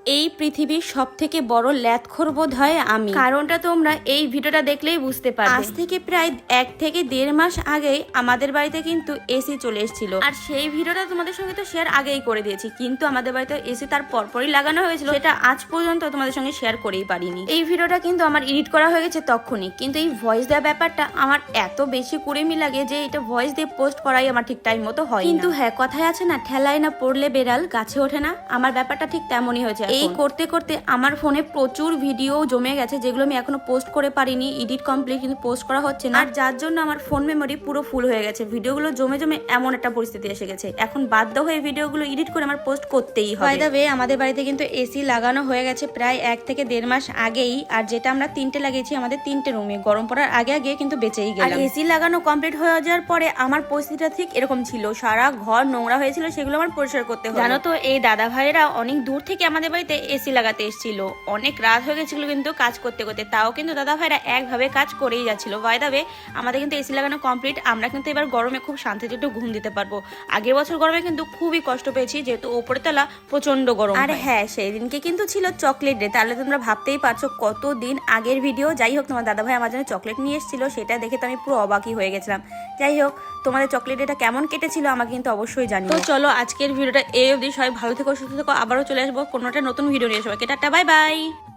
এই পৃথিবীর সবথেকে বড় ল্যাদখোর বোধ হয় আমি। কারণটা তোমরা এই ভিডিওটা দেখলেই বুঝতে পারবে। আজ থেকে প্রায় 1 থেকে 1.5 মাস আগেই আমাদের বাড়িতে কিন্তু এসি চলে এসেছিল, আর সেই ভিডিওটা তোমাদের সঙ্গে তো শেয়ার আগেই করে দিয়েছি, কিন্তু আমাদের বাড়িতে এসি তার পরপরই লাগানো হয়েছিল, সেটা আজ পর্যন্ত তোমাদের সঙ্গে শেয়ার করেই পারিনি। এই ভিডিওটা কিন্তু আমার এডিট করা হয়ে গেছে তখনই, কিন্তু এই ভয়েস দেওয়া ব্যাপারটা আমার এত বেশি কুড়েমি লাগে যে এটা ভয়েস দিয়ে পোস্ট করাই আমার ঠিক টাইম মতো হয়। কিন্তু হ্যাঁ, কথায় আছে না, ঠেলায় না পড়লে বেড়াল গাছে ওঠে না, আমার ব্যাপারটা ঠিক তেমনই হয়েছে। এই করতে করতে আমার ফোনে প্রচুর ভিডিও জমে গেছে, যেগুলো আমি এখনো পোস্ট করে পারিনি। এডিট কমপ্লিট, কিন্তু পোস্ট করা হচ্ছে না, আর যার জন্য আমার ফোন মেমোরি পুরো ফুল হয়ে গেছে। ভিডিওগুলো জমে জমে এমন একটা পরিস্থিতি এসে গেছে, এখন বাধ্য হয়ে ভিডিওগুলো এডিট করে আমার পোস্ট করতেই হবে। বাই দ্য ওয়ে, আমাদের বাড়িতে কিন্তু এসি লাগানো হয়ে গেছে প্রায় 1 থেকে 1.5 মাস আগেই, আর যেটা আমরা 3টে লাগিয়েছি আমাদের 3টে রুমে, গরম পড়ার আগে আগে কিন্তু বেঁচেই গেলাম। আর এসি লাগানো কমপ্লিট হয়ে যাওয়ার পরে আমার পরিস্থিতিটা ঠিক এরকম ছিল, সারা ঘর নোংরা হয়েছিল, সেগুলো আমার পরিষ্কার করতে হবে। জানো তো, এই দাদা ভাইয়েরা অনেক দূর থেকে আমাদের বাড়িতে এসি লাগাতে এসেছিল, অনেক রাত হয়ে গেছিল কিন্তু কাজ করতে করতে, তাও কিন্তু দাদা ভাইরা একভাবে কাজ করেই যাচ্ছিল। বাই দ্য ওয়ে, আমাদের কিন্তু এসি লাগানো কমপ্লিট, আমরা কিন্তু এবার গরমে খুব শান্তিতে একটু ঘুম দিতে পারবো। আগের বছর গরমে কিন্তু খুবই কষ্ট পেয়েছি, যেহেতু ওপরে তলা প্রচন্ড গরম। আর হ্যাঁ, সেই দিনকে কিন্তু ছিল চকলেট ডে, তাহলে তোমরা ভাবতেই পারছো কতদিন আগের ভিডিও। যাই হোক, তোমার দাদা ভাই আমার জন্য চকলেট নিয়ে এসেছিল, সেটা দেখে তো আমি পুরো অবাকই হয়ে গেছিলাম। যাই হোক, তোমাদের চকলেট ডেটা কেমন কেটেছিল আমাকে কিন্তু অবশ্যই জানিও। তো চলো, আজকের ভিডিওটা এই অবধি। সবাই ভালো থেকো, সুস্থ থেকো, আবারও চলে আসবো কোনোটা নতুন ভিডিও নিয়ে। সবাইকে টাটা, বাই বাই।